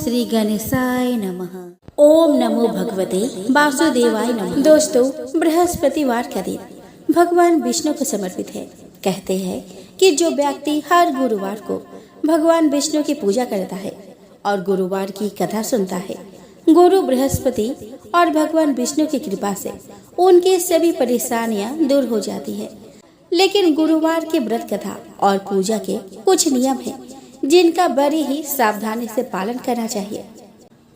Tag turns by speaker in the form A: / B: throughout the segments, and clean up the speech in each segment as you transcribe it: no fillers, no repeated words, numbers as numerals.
A: श्री गणेशाय नमः। ओम नमो भगवते वासुदेवाय नमः। दोस्तों, बृहस्पतिवार का दिन भगवान विष्णु को समर्पित है। कहते हैं कि जो व्यक्ति हर गुरुवार को भगवान विष्णु की पूजा करता है और गुरुवार की कथा सुनता है, गुरु बृहस्पति और भगवान विष्णु की कृपा से उनकी सभी परेशानियां दूर हो जाती है। लेकिन गुरुवार के व्रत कथा और पूजा के कुछ नियम हैं जिनका बड़ी ही सावधानी से पालन करना चाहिए।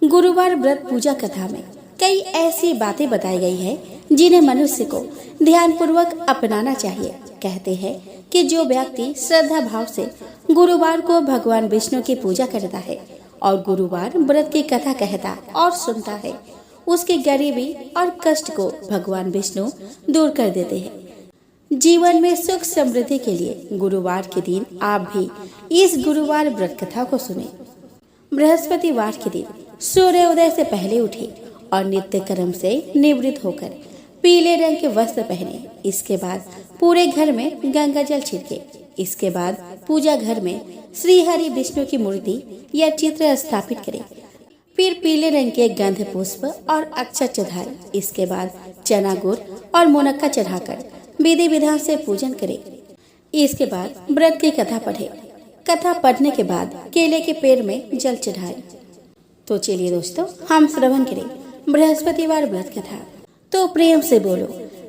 A: गुरुवार व्रत पूजा कथा में कई ऐसी बातें बताई गई है जिन्हें मनुष्य को ध्यानपूर्वक अपनाना चाहिए। कहते हैं कि जो व्यक्ति श्रद्धा भाव से गुरुवार को भगवान विष्णु की पूजा करता है और गुरुवार व्रत की कथा कहता और सुनता है, उसकी गरीबी और कष्ट को भगवान विष्णु दूर कर देते हैं। जीवन में सुख समृद्धि के लिए गुरुवार के दिन आप भी इस गुरुवार व्रत कथा को सुने। बृहस्पतिवार के दिन सूर्योदय से पहले उठे और नित्य कर्म से निवृत्त होकर पीले रंग के वस्त्र पहने। इसके बाद पूरे घर में गंगा जल छिड़के। इसके बाद पूजा घर में श्री हरि विष्णु की मूर्ति या चित्र स्थापित करें। फिर पीले रंग के गंध पुष्प और अक्षत चढ़ाए। इसके बाद चना गुड़ और मुनक्का चढ़ाकर विधि विधान से पूजन करें। इसके बाद व्रत की कथा पढ़े। कथा पढ़ने के बाद केले के पेड़ में जल चढ़ाए। तो चलिए दोस्तों, हम श्रवण करें बृहस्पतिवार व्रत कथा। तो प्रेम से बोलो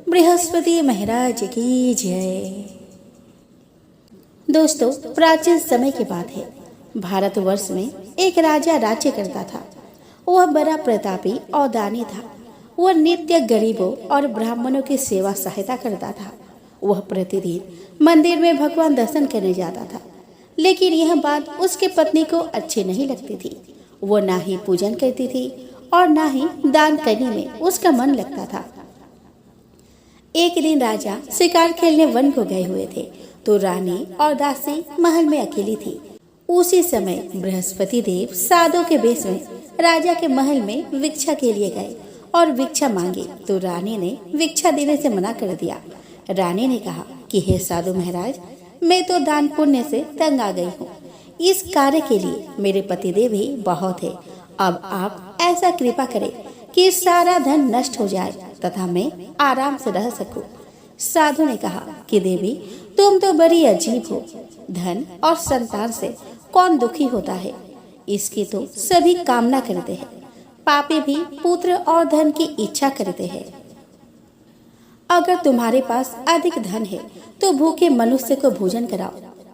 A: बृहस्पति महाराज की जय। दोस्तों, प्राचीन समय की बात है। भारतवर्ष में एक राजा राज्य करता था। वह बड़ा प्रतापी और दानी था। वह नित्य गरीबों और ब्राह्मणों की सेवा सहायता करता था। वह प्रतिदिन मंदिर में भगवान दर्शन करने जाता था, लेकिन यह बात उसके पत्नी को अच्छी नहीं लगती थी। वो ना ही पूजन करती थी और ना ही दान करने में उसका मन लगता था। एक दिन राजा शिकार खेलने वन को गए हुए थे, तो रानी और दासी महल में अकेली थी। उसी समय बृहस्पति देव साधु के वेश में राजा के महल में भिक्षा के लिए गए और भिक्षा मांगी, तो रानी ने भिक्षा देने से मना कर दिया। रानी ने कहा कि हे साधु महाराज, मैं तो दान पुण्य से तंग आ गई हूँ। इस कार्य के लिए मेरे पतिदेव ही बहुत है। अब आप ऐसा कृपा करें कि सारा धन नष्ट हो जाए तथा मैं आराम से रह सकूं। साधु ने कहा कि देवी, तुम तो बड़ी अजीब हो। धन और संतान से कौन दुखी होता है? इसकी तो सभी कामना करते हैं। पापी भी पुत्र और धन की इच्छा करते हैं। अगर तुम्हारे पास अधिक धन है तो भूखे मनुष्य को भोजन कराओ,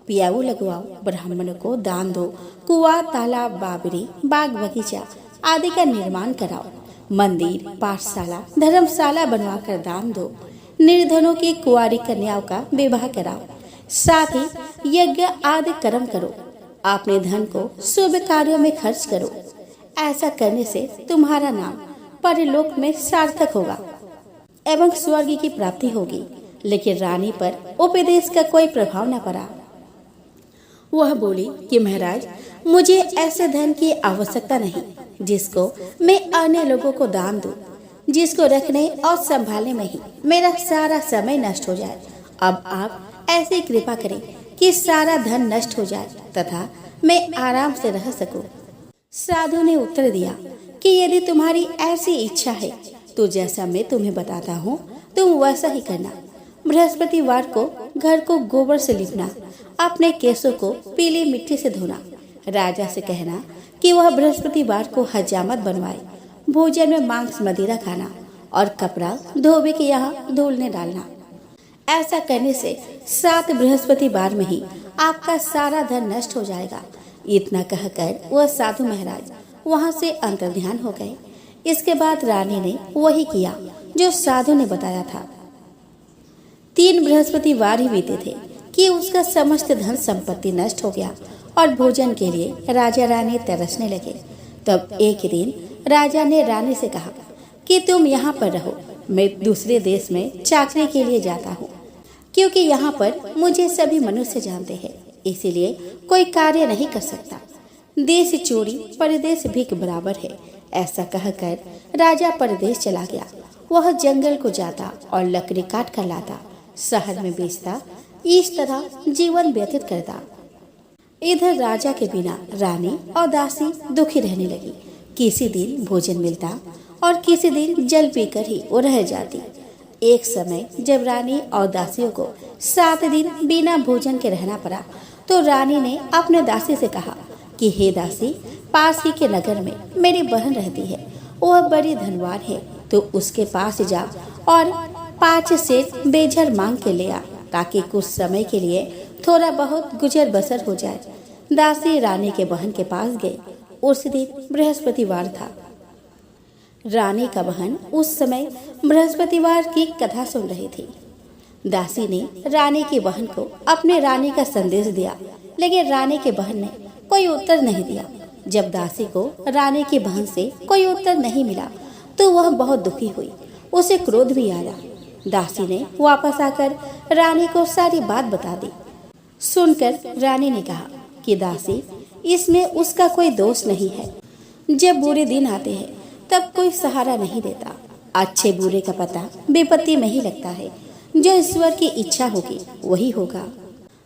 A: पियाऊ लगवाओ, ब्राह्मणों को दान दो, कुआं, तालाब, बावड़ी, बाग बगीचा आदि का निर्माण कराओ, मंदिर, पाठशाला, धर्मशाला बनवाकर दान दो, निर्धनों की कुंवारी कन्याओं का विवाह कराओ, साथ ही यज्ञ आदि कर्म करो। अपने धन को शुभ कार्यों में खर्च करो। ऐसा करने से तुम्हारा नाम परलोक में सार्थक होगा एवं स्वर्ग की प्राप्ति होगी। लेकिन रानी पर उपदेश का कोई प्रभाव न पड़ा। वह बोली कि महाराज, मुझे ऐसे धन की आवश्यकता नहीं जिसको मैं अन्य लोगों को दान दूं, जिसको रखने और संभालने में ही मेरा सारा समय नष्ट हो जाए। अब आप ऐसी कृपा करें कि सारा धन नष्ट हो जाए तथा मैं आराम से रह सकूं। साधु ने उत्तर दिया कि यदि तुम्हारी ऐसी इच्छा है तो जैसा मैं तुम्हें बताता हूँ तुम वैसा ही करना। बृहस्पतिवार को घर को गोबर से लिपना, अपने केसों को पीली मिट्टी से धोना, राजा से कहना कि वह बृहस्पतिवार को हजामत बनवाए, भोजन में मांस मदिरा खाना और कपड़ा धोबी के यहाँ धुलने डालना। ऐसा करने से 7 बृहस्पतिवार में ही आपका सारा धन नष्ट हो जाएगा। इतना कहकर वह साधु महाराज वहां से अंतर्ध्यान हो गए। इसके बाद रानी ने वही किया जो साधु ने बताया था। 3 बृहस्पतिवार ही बीते थे कि उसका समस्त धन संपत्ति नष्ट हो गया और भोजन के लिए राजा रानी तरसने लगे। तब एक दिन राजा ने रानी से कहा कि तुम यहाँ पर रहो, मैं दूसरे देश में चाकरी के लिए जाता हूँ, क्योंकि यहाँ पर मुझे सभी मनुष्य जानते हैं, इसीलिए कोई कार्य नहीं कर सकता। देश चोरी परदेश भीख बराबर है। ऐसा कहकर राजा परदेश चला गया। वह जंगल को जाता और लकड़ी काट कर लाता, शहर में बेचता। इस तरह जीवन व्यतीत करता। इधर राजा के बिना रानी और दासी दुखी रहने लगी। किसी दिन भोजन मिलता और किसी दिन जल पीकर ही वो रह जाती। एक समय जब रानी और दासियों को 7 दिन बिना भोजन के रहना पड़ा, तो रानी ने अपने दासी से कहा कि हे दासी, पास ही के नगर में मेरी बहन रहती है, वह बड़ी धनवान है, तो उसके पास जा और 5 सेर बेझर मांग के ले आ, ताकि कुछ समय के लिए थोड़ा बहुत गुजर बसर हो जाए। दासी रानी के बहन के पास गई। उस दिन बृहस्पतिवार था। रानी का बहन उस समय बृहस्पतिवार की कथा सुन रही थी। दासी ने रानी की बहन को अपने रानी का संदेश दिया, लेकिन रानी के बहन ने कोई उत्तर नहीं दिया। जब दासी को रानी की बहन से कोई उत्तर नहीं मिला, तो वह बहुत दुखी हुई। उसे क्रोध भी आया। दासी ने वापस आकर रानी को सारी बात बता दी। सुनकर रानी ने कहा कि दासी, इसमें उसका कोई दोष नहीं है। जब बुरे दिन आते हैं तब कोई सहारा नहीं देता। अच्छे बुरे का पता विपत्ति में ही लगता है। जो ईश्वर की इच्छा होगी वही होगा।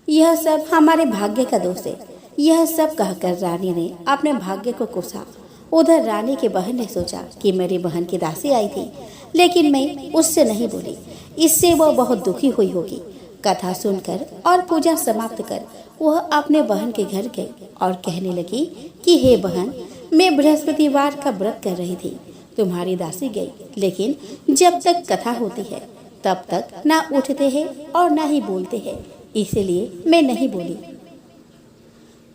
A: यह सब हमारे भाग्य का दोष है। यह सब कहकर रानी ने अपने भाग्य को कोसा। उधर रानी की बहन ने सोचा कि मेरी बहन की दासी आई थी, लेकिन मैं उससे नहीं बोली, इससे वह बहुत दुखी हुई होगी। कथा सुनकर और पूजा समाप्त कर वह अपने बहन के घर गई और कहने लगी कि हे बहन, मैं बृहस्पतिवार का व्रत कर रही थी। तुम्हारी दासी गई, लेकिन जब तक कथा होती है तब तक ना उठते हैं और ना ही बोलते हैं, इसलिए मैं नहीं बोली।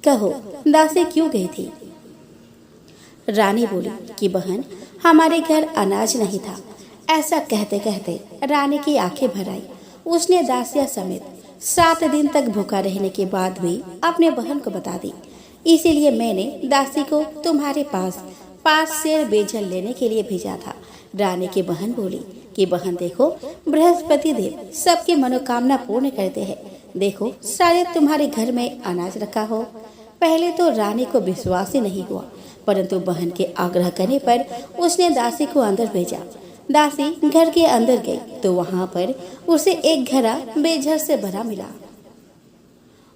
A: कहो, दासी क्यों गई थी? रानी बोली कि बहन, हमारे घर अनाज नहीं था। ऐसा कहते कहते रानी की आंखें भर आई। उसने दासिया समेत 7 दिन तक भूखा रहने के बाद भी अपने बहन को बता दी। इसीलिए मैंने दासी को तुम्हारे पास 5 सेर बेजल लेने के लिए भेजा था। रानी की बहन बोली कि बहन देखो, बृहस्पति देव सबकी मनोकामना पूर्ण करते हैं। देखो, शायद तुम्हारे घर में अनाज रखा हो। पहले तो रानी को विश्वास ही नहीं हुआ, परंतु बहन के आग्रह करने पर उसने दासी को अंदर भेजा। दासी घर के अंदर गई तो वहां पर उसे एक घड़ा बेझर से भरा मिला।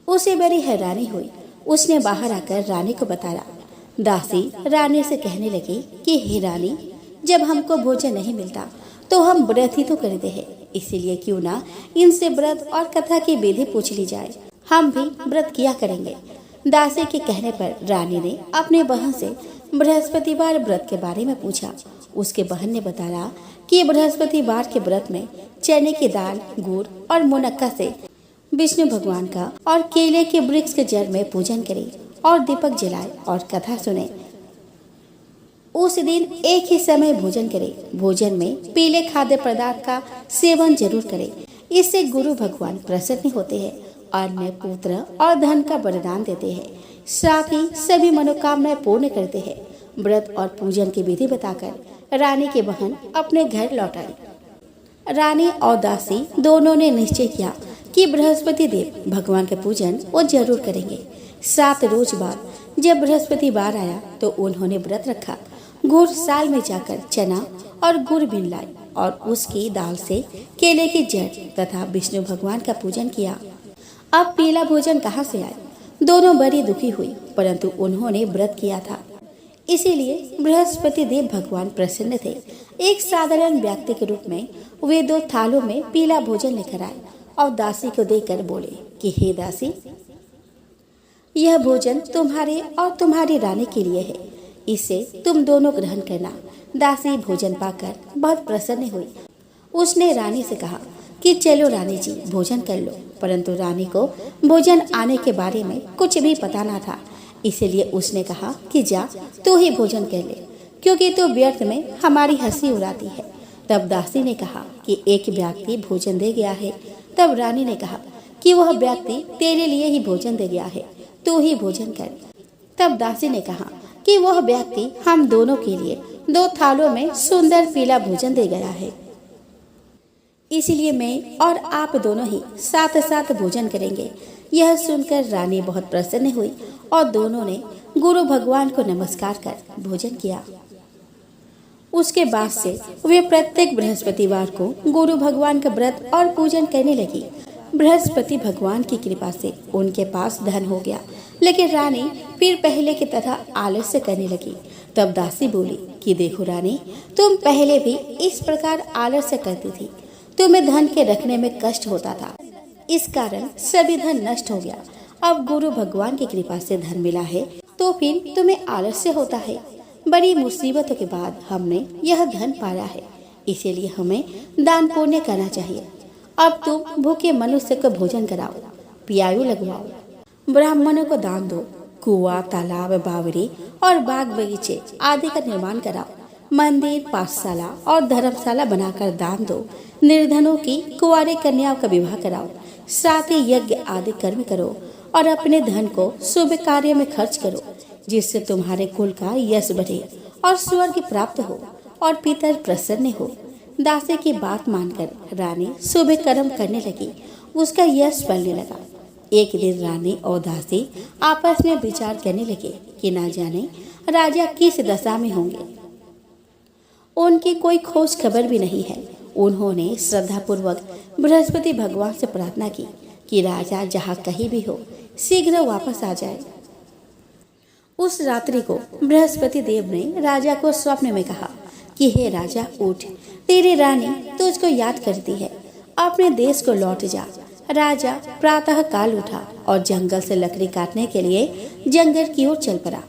A: उसे बड़ी हैरानी हुई। उसने बाहर आकर रानी को बताया। दासी रानी से कहने लगी कि हे रानी, जब हमको भोजन नहीं मिलता तो हम व्रत ही तो करते हैं, इसीलिए क्यों ना इनसे व्रत और कथा की विधि पूछ ली जाए। हम भी व्रत किया करेंगे। दासी के कहने पर रानी ने अपने बहन से बृहस्पतिवार व्रत के बारे में पूछा। उसके बहन ने बताया कि बृहस्पतिवार के व्रत में चने की दाल, गुड़ और मुनक्का से विष्णु भगवान का और केले के वृक्ष के जड़ में पूजन करे और दीपक जलाए और कथा सुने। उस दिन एक ही समय भोजन करे। भोजन में पीले खाद्य पदार्थ का सेवन जरूर करे। इससे गुरु भगवान प्रसन्न होते हैं और अन्य पुत्र और धन का वरदान देते हैं। साथ ही सभी मनोकामनाएं पूर्ण करते हैं। व्रत और पूजन की विधि बताकर रानी की बहन अपने घर लौट आई। रानी और दासी दोनों ने निश्चय किया कि बृहस्पति देव भगवान के पूजन वो जरूर करेंगे। 7 रोज बाद जब बृहस्पतिवार आया तो उन्होंने व्रत रखा। गुड़ साल में जाकर चना और गुड़ बीन लाई और उसकी दाल से केले की जड़ तथा विष्णु भगवान का पूजन किया। अब पीला भोजन कहाँ से आए? दोनों बड़ी दुखी हुई, परंतु उन्होंने व्रत किया था, इसीलिए बृहस्पति देव भगवान प्रसन्न थे। एक साधारण व्यक्ति के रूप में वे 2 थालों में पीला भोजन लेकर आए और दासी को देकर बोले कि हे दासी, यह भोजन तुम्हारे और तुम्हारी रानी के लिए है। इसे तुम दोनों ग्रहण करना। दासी भोजन पाकर बहुत प्रसन्न हुई। उसने रानी से कहा कि चलो रानी जी, भोजन कर लो। परंतु रानी को भोजन आने के बारे में कुछ भी पता ना था, इसलिए उसने कहा कि जा, तू ही भोजन कर ले, क्योंकि तू व्यर्थ में हमारी हंसी उड़ाती है। तब दासी ने कहा कि एक व्यक्ति भोजन दे गया है। तब रानी ने कहा कि वह व्यक्ति तेरे लिए ही भोजन दे गया है, तू ही भोजन कर। तब दासी ने कहा कि वह व्यक्ति हम दोनों के लिए 2 थालों में सुंदर पीला भोजन दे गया है, इसलिए मैं और आप दोनों ही साथ साथ भोजन करेंगे। यह सुनकर रानी बहुत प्रसन्न हुई और दोनों ने गुरु भगवान को नमस्कार कर भोजन किया। उसके बाद से वे प्रत्येक बृहस्पतिवार को गुरु भगवान का व्रत और पूजन करने लगी। बृहस्पति भगवान की कृपा से उनके पास धन हो गया, लेकिन रानी फिर पहले की तरह आलस्य करने लगी। तब दासी बोली कि देखो रानी, तुम पहले भी इस प्रकार आलस्य करती थी, तुम्हें धन के रखने में कष्ट होता था, इस कारण सभी धन नष्ट हो गया। अब गुरु भगवान की कृपा से धन मिला है तो फिर तुम्हें आलस्य होता है। बड़ी मुसीबतों के बाद हमने यह धन पाया है, इसीलिए हमें दान पुण्य करना चाहिए। अब तुम भूखे मनुष्य को भोजन कराओ, पियायु लगवाओ, ब्राह्मणों को दान दो, कुआं, तालाब, बावड़ी और बाग बगीचे आदि का निर्माण कराओ, मंदिर, पाठशाला और धर्मशाला बनाकर दान दो, निर्धनों की कुंवारी कन्याओं का विवाह कराओ, साथ ही यज्ञ आदि कर्म करो और अपने धन को शुभ कार्य में खर्च करो, जिससे तुम्हारे कुल का यश बढ़े और स्वर्ग प्राप्त हो और पितर प्रसन्न हो। दासी की बात मानकर रानी शुभ कर्म करने लगी, उसका यश बढ़ने लगा। एक दिन रानी और दासी आपस में विचार करने लगे कि ना जाने राजा किस दशा में होंगे, उनकी कोई खोज खबर भी नहीं है। उन्होंने श्रद्धापूर्वक बृहस्पति भगवान से प्रार्थना की कि राजा जहाँ कहीं भी हो शीघ्र वापस आ जाए। उस रात्रि को बृहस्पति देव ने राजा को स्वप्न में कहा कि हे राजा, उठ, तेरी रानी तुझको याद करती है, अपने देश को लौट जा। राजा प्रातः काल उठा और जंगल से लकड़ी काटने के लिए जंगल की ओर चल पड़ा।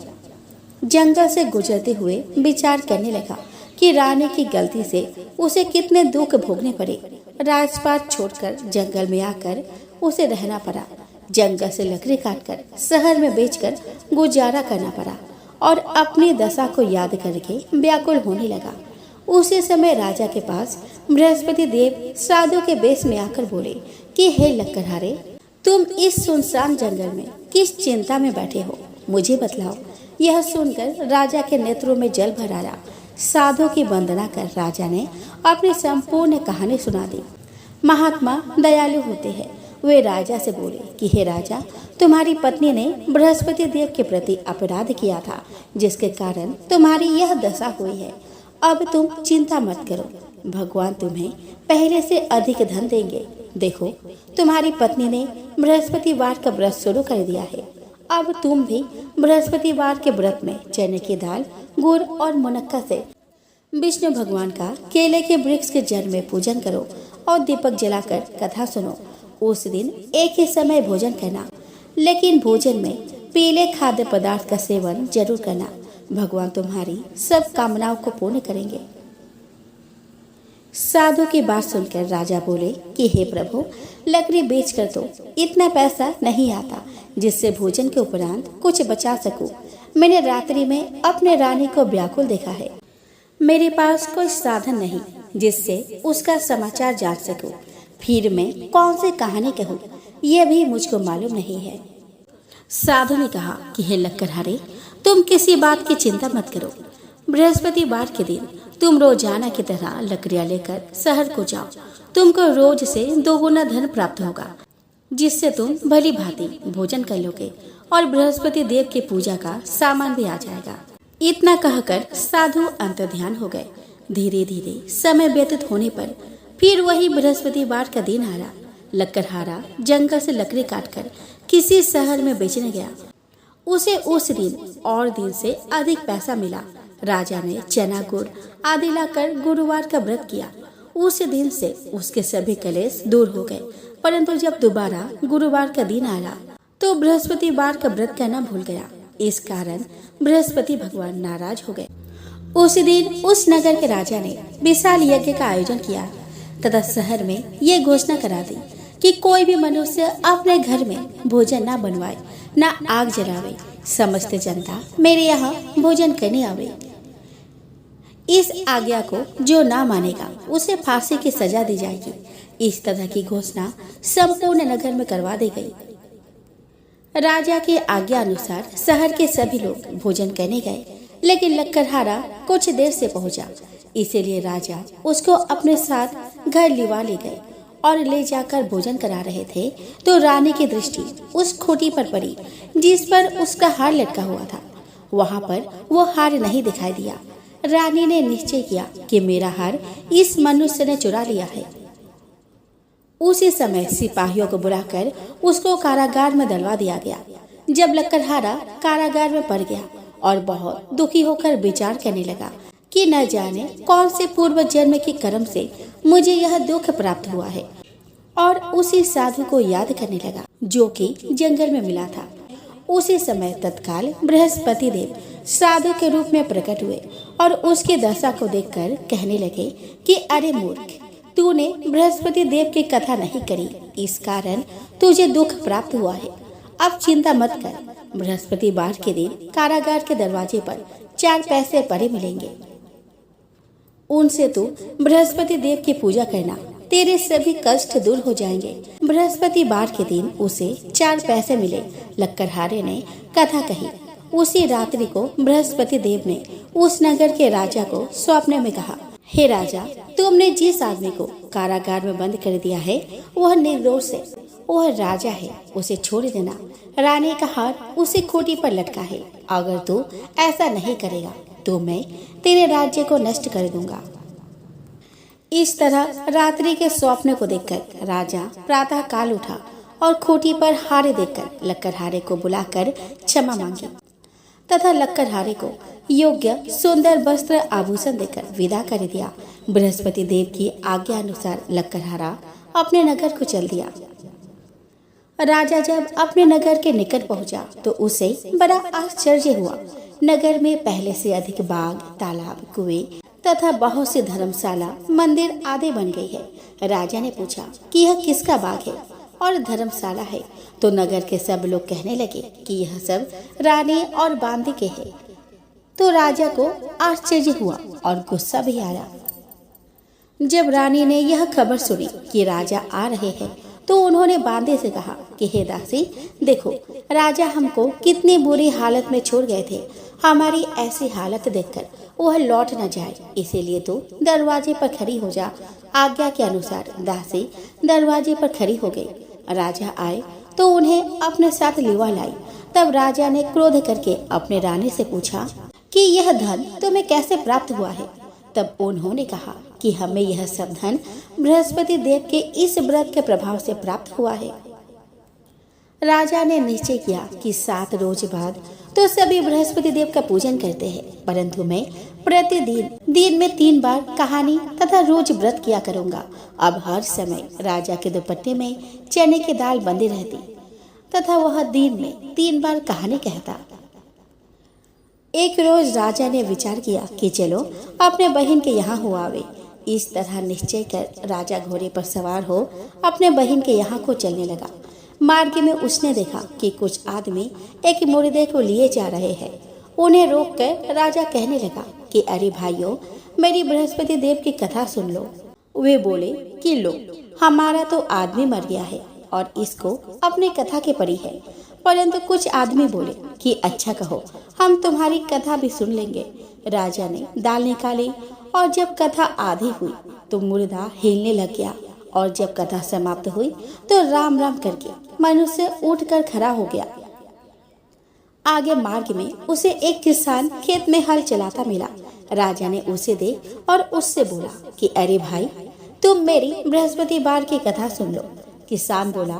A: जंगल से गुजरते हुए विचार करने लगा कि रानी की गलती से उसे कितने दुख भोगने पड़े। राजपाट छोड़कर जंगल में आकर उसे रहना पड़ा। जंगल से लकड़ी काटकर शहर में बेचकर गुजारा करना पड़ा और अपनी दशा को याद करके व्याकुल होने लगा। उसी समय राजा के पास बृहस्पति देव साधु के वेश में आकर बोले कि हे लक्कड़हारे, तुम इस सुनसान जंगल में किस चिंता में बैठे हो, मुझे बतलाओ। यह सुनकर राजा के नेत्रों में जल भर आया। साधु की वंदना कर राजा ने अपनी संपूर्ण कहानी सुना दी। महात्मा दयालु होते हैं। वे राजा से बोले कि हे राजा, तुम्हारी पत्नी ने बृहस्पति देव के प्रति अपराध किया था, जिसके कारण तुम्हारी यह दशा हुई है। अब तुम चिंता मत करो, भगवान तुम्हें पहले से अधिक धन देंगे। देखो, तुम्हारी पत्नी ने बृहस्पतिवार का व्रत शुरू कर दिया है। अब तुम भी बृहस्पतिवार के व्रत में चने की दाल, गुड़ और मुनक्का से विष्णु भगवान का केले के वृक्ष के जड़ में पूजन करो और दीपक जलाकर कथा सुनो। उस दिन एक ही समय भोजन करना, लेकिन भोजन में पीले खाद्य पदार्थ का सेवन जरूर करना। भगवान तुम्हारी सब कामनाओं को पूर्ण करेंगे। साधु की बात सुनकर राजा बोले कि हे प्रभु, लकड़ी बेचकर तो इतना पैसा नहीं आता जिससे भोजन के उपरांत कुछ बचा सकूं। मैंने रात्रि में अपने रानी को व्याकुल देखा है। मेरे पास कोई साधन नहीं जिससे उसका समाचार जान सकूं। फिर मैं कौन सी कहानी कहूँ, यह भी मुझको मालूम नहीं है। साधु ने कहा कि हे लक्कड़हारे, तुम किसी बात की चिंता मत करो। बृहस्पतिवार के दिन तुम रोजाना की तरह लकड़ियां लेकर शहर को जाओ। तुमको रोज से 2 गुना धन प्राप्त होगा, जिससे तुम भली भांति भोजन कर लोगे और बृहस्पति देव की पूजा का सामान भी आ जाएगा। इतना कहकर साधु अंतर्ध्यान हो गए। धीरे धीरे समय व्यतीत होने पर फिर वही बृहस्पतिवार का दिन आया। लक्कड़हारा जंगल से लकड़ी काटकर किसी शहर में बेचने गया। उसे उस दिन और दिन से अधिक पैसा मिला। राजा ने चना, गुड़ आदि लाकर गुरुवार का व्रत किया। उस दिन से उसके सभी कलेश दूर हो गए। परंतु जब दोबारा गुरुवार का दिन आया तो बृहस्पतिवार का व्रत करना भूल गया। इस कारण बृहस्पति भगवान नाराज हो गए। उस दिन उस नगर के राजा ने विशाल यज्ञ का आयोजन किया तथा शहर में ये घोषणा करा दी कि कोई भी मनुष्य अपने घर में भोजन ना बनवाए, ना आग जलावे। समस्त जनता मेरे यहाँ भोजन करने आवे। इस आज्ञा को जो ना मानेगा उसे फांसी की सजा दी जाएगी। इस तरह की घोषणा संपूर्ण नगर में करवा दी गई। राजा के आज्ञा अनुसार शहर के सभी लोग भोजन करने गए, लेकिन लक्कड़हारा कुछ देर से पहुंचा। इसीलिए राजा उसको अपने साथ घर लिवा ले गए और ले जाकर भोजन करा रहे थे तो रानी की दृष्टि उस खूंटी पर पड़ी जिस पर उसका हार लटका हुआ था। वहां पर वो हार नहीं दिखाई दिया। रानी ने निश्चय किया कि मेरा हार इस मनुष्य ने चुरा लिया है। उसी समय सिपाहियों को बुलाकर उसको कारागार में डलवा दिया गया। जब लक्कड़हारा कारागार में पड़ गया और बहुत दुखी होकर विचार करने लगा कि न जाने कौन से पूर्व जन्म के कर्म से मुझे यह दुख प्राप्त हुआ है, और उसी साधु को याद करने लगा जो कि जंगल में मिला था। उसी समय तत्काल बृहस्पति देव साधु के रूप में प्रकट हुए और उसकी दशा को देखकर कहने लगे कि अरे मूर्ख, तूने बृहस्पति देव की कथा नहीं करी, इस कारण तुझे दुख प्राप्त हुआ है। अब चिंता मत कर, बृहस्पतिवार के दिन कारागार के दरवाजे पर 4 पैसे पड़े मिलेंगे, उनसे तू बृहस्पति देव की पूजा करना, तेरे सभी कष्ट दूर हो जाएंगे। बृहस्पतिवार के दिन उसे 4 पैसे मिले। लक्कड़हारे ने कथा कही। उसी रात्रि को बृहस्पति देव ने उस नगर के राजा को स्वप्न में कहा, हे राजा, तुमने जिस आदमी को कारागार में बंद कर दिया है वह निर्दोष है, वह राजा है, उसे छोड़ देना। रानी का हार उसी खूंटी पर लटका है, अगर तू ऐसा नहीं करेगा तो मैं तेरे राज्य को नष्ट कर दूंगा। इस तरह रात्रि के स्वप्न को देखकर राजा प्रातः काल उठा और खूंटी पर हारे देखकर लक्कड़हारे को बुलाकर क्षमा मांगी तथा लक्कड़हारे को योग्य सुंदर वस्त्र आभूषण देकर विदा कर दिया। बृहस्पति देव की आज्ञा अनुसार लक्कड़हारा अपने नगर को चल दिया। राजा जब अपने नगर के निकट पहुंचा तो उसे बड़ा आश्चर्य हुआ। नगर में पहले से अधिक बाग, तालाब, कुएं तथा बहुत सी धर्मशाला, मंदिर आदि बन गई है। राजा ने पूछा कि यह किसका बाग है और धर्मशाला है, तो नगर के सब लोग कहने लगे कि यह सब रानी और बांदी के है। तो राजा को आश्चर्य हुआ और गुस्सा भी आया। जब रानी ने यह खबर सुनी कि राजा आ रहे हैं तो उन्होंने बांदे से कहा कि हे दासी, देखो राजा हमको कितनी बुरी हालत में छोड़ गए थे, हमारी ऐसी हालत देखकर वह लौट न जाए, इसीलिए तो दरवाजे पर खड़ी हो जा। आज्ञा के अनुसार दासी दरवाजे पर खड़ी हो गई। राजा आए तो उन्हें अपने साथ लिवा लाई। तब राजा ने क्रोध करके अपने रानी से पूछा कि यह धन तुम्हें कैसे प्राप्त हुआ है। तब उन्होंने कहा कि हमें यह सब धन बृहस्पति देव के इस व्रत के प्रभाव से प्राप्त हुआ है। राजा ने निश्चय किया कि 7 रोज बाद तो सभी बृहस्पति देव का पूजन करते हैं, परंतु मैं प्रतिदिन दिन में 3 बार कहानी तथा रोज व्रत किया करूंगा। अब हर समय राजा के दुपट्टे में चने की दाल बंधी रहती तथा वह दिन में 3 बार कहानी कहता। एक रोज राजा ने विचार किया कि चलो अपने बहन के यहाँ हो आवे। इस तरह निश्चय कर राजा घोड़े पर सवार हो अपने बहन के यहाँ को चलने लगा। मार्ग में उसने देखा कि कुछ आदमी एक मुर्दे को लिए जा रहे हैं। उन्हें रोककर राजा कहने लगा कि अरे भाइयों, मेरी बृहस्पति देव की कथा सुन लो। वे बोले कि लो, हमारा तो आदमी मर गया है और इसको अपनी कथा के पड़ी है। परंतु कुछ आदमी बोले कि अच्छा कहो, हम तुम्हारी कथा भी सुन लेंगे। राजा ने दाल निकाली और जब कथा आधी हुई तो मुर्दा हिलने लग गया, और जब कथा समाप्त हुई तो राम राम करके मनुष्य उठकर खड़ा हो गया। आगे मार्ग में उसे एक किसान खेत में हल चलाता मिला। राजा ने उसे देख और उससे बोला कि अरे भाई, तुम मेरी बृहस्पतिवार की कथा सुन लो। किसान बोला,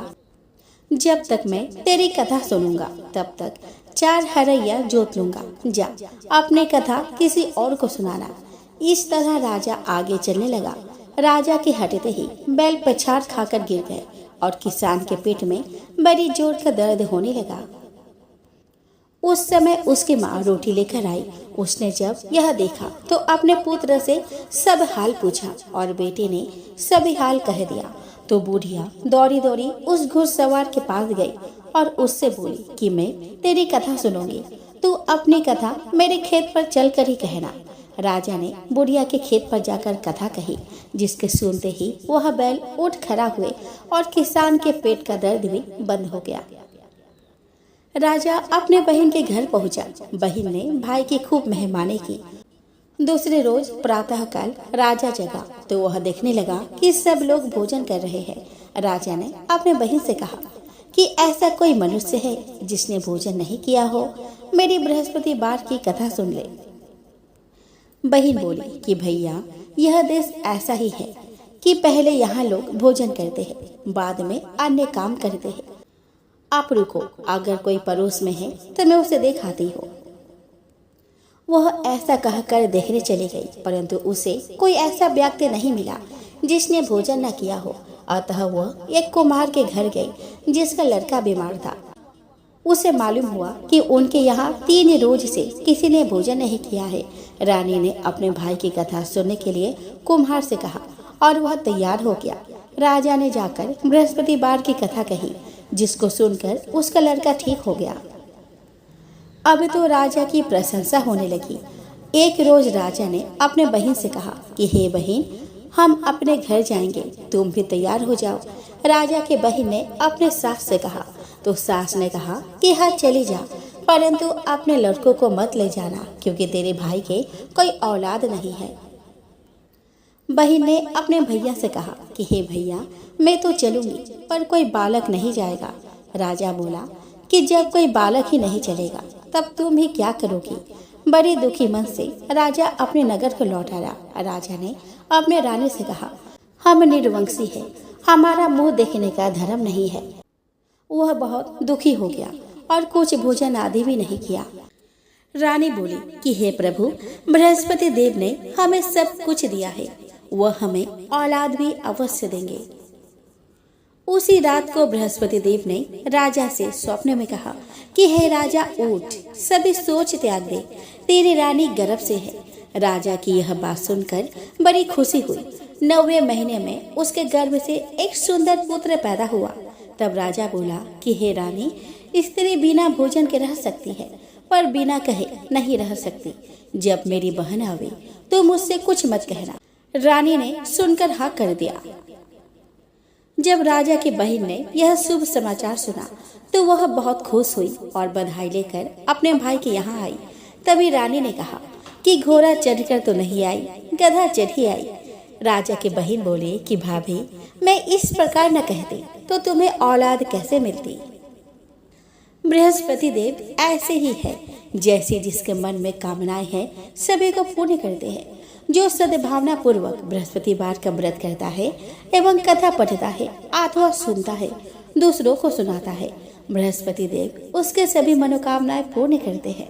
A: जब तक मैं तेरी कथा सुनूंगा तब तक 4 हरैया जोत लूंगा। जा अपनी कथा किसी और को सुनाना। इस तरह राजा आगे चलने लगा। राजा के हटते ही बैल पछाड़ खाकर गिर गए और किसान के पेट में बड़ी जोर का दर्द होने लगा। उस समय उसकी माँ रोटी लेकर आई। उसने जब यह देखा तो अपने पुत्र से सब हाल पूछा और बेटे ने सभी हाल कह दिया। तो बूढ़िया दौड़ी दौड़ी उस घुड़सवार के पास गई और उससे बोली कि मैं तेरी कथा सुनूंगी, तू अपनी कथा मेरे खेत पर चलकर ही कहना। राजा ने बुढ़िया के खेत पर जाकर कथा कही, जिसके सुनते ही वह बैल उठ खड़ा हुए और किसान के पेट का दर्द भी बंद हो गया। राजा अपने बहन के घर पहुंचा। बहन ने भाई की खूब मेहमानी की। दूसरे रोज प्रातः काल राजा जगा तो वह देखने लगा कि सब लोग भोजन कर रहे हैं। राजा ने अपने बहन से कहा कि ऐसा कोई मनुष्य है जिसने भोजन नहीं किया हो, मेरी बृहस्पतिवार की कथा सुन ले। बहन बोली कि भैया, यह देश ऐसा ही है कि पहले यहाँ लोग भोजन करते हैं, बाद में अन्य काम करते हैं। आप रुको, अगर कोई पड़ोस में है तो मैं उसे दिखाती हूँ। वह ऐसा कहकर देखने चली गई, परंतु उसे कोई ऐसा व्यक्ति नहीं मिला जिसने भोजन न किया हो। अतः वह एक कुम्हार के घर गई जिसका लड़का बीमार था। उसे मालूम हुआ कि उनके यहाँ 3 रोज से किसी ने भोजन नहीं किया है। रानी ने अपने भाई की कथा सुनने के लिए कुम्हार से कहा और वह तैयार हो गया। राजा ने जाकर बृहस्पतिवार की कथा कही, जिसको सुनकर उसका लड़का ठीक हो गया। अब तो राजा की प्रशंसा होने लगी। एक रोज राजा ने अपने बहन से कहा कि हे बहन, हम अपने घर जाएंगे, तुम भी तैयार हो जाओ। राजा के बहन ने अपने सास से कहा तो सास ने कहा कि हाँ चली जा, परंतु अपने लड़कों को मत ले जाना, क्योंकि तेरे भाई के कोई औलाद नहीं है। बहन ने अपने भैया से कहा कि हे भैया, मैं तो चलूंगी, पर कोई बालक नहीं जाएगा। राजा बोला कि जब कोई बालक ही नहीं चलेगा तब तुम ही क्या करोगी। बड़ी दुखी मन से राजा अपने नगर को लौट आया। राजा ने अपने रानी से कहा, हम निर्वंशी हैं, हमारा मुंह देखने का धर्म नहीं है। वह बहुत दुखी हो गया और कुछ भोजन आदि भी नहीं किया। रानी बोली कि हे प्रभु, बृहस्पति देव ने हमें सब कुछ दिया है, वह हमें औलाद भी अवश्य देंगे। उसी रात को बृहस्पति देव ने राजा से स्वप्न में कहा कि हे राजा, उठ, सभी सोच त्याग दे, तेरी रानी गर्भ से है। राजा की यह बात सुनकर बड़ी खुशी हुई। 9वें महीने में उसके गर्भ से एक सुंदर पुत्र पैदा हुआ। तब राजा बोला कि हे रानी, स्त्री बिना भोजन के रह सकती है, पर बिना कहे नहीं रह सकती। जब मेरी बहन आवे तो मुझसे कुछ मत कहना। रानी ने सुनकर हाँ कर दिया। जब राजा की बहन ने यह शुभ समाचार सुना तो वह बहुत खुश हुई और बधाई लेकर अपने भाई के यहाँ आई। तभी रानी ने कहा कि घोड़ा चढ़कर तो नहीं आई, गधा चढ़ी आई। राजा की बहन बोली कि भाभी, मैं इस प्रकार न कहती तो तुम्हें औलाद कैसे मिलती। बृहस्पति देव ऐसे ही है, जैसे जिसके मन में कामनाएं हैं सभी को पूर्ण करते हैं। जो सद्भावना पूर्वक बृहस्पतिवार का व्रत करता है एवं कथा पढ़ता है अथवा सुनता है, दूसरों को सुनाता है, बृहस्पति देव उसके सभी मनोकामनाएं पूर्ण करते हैं।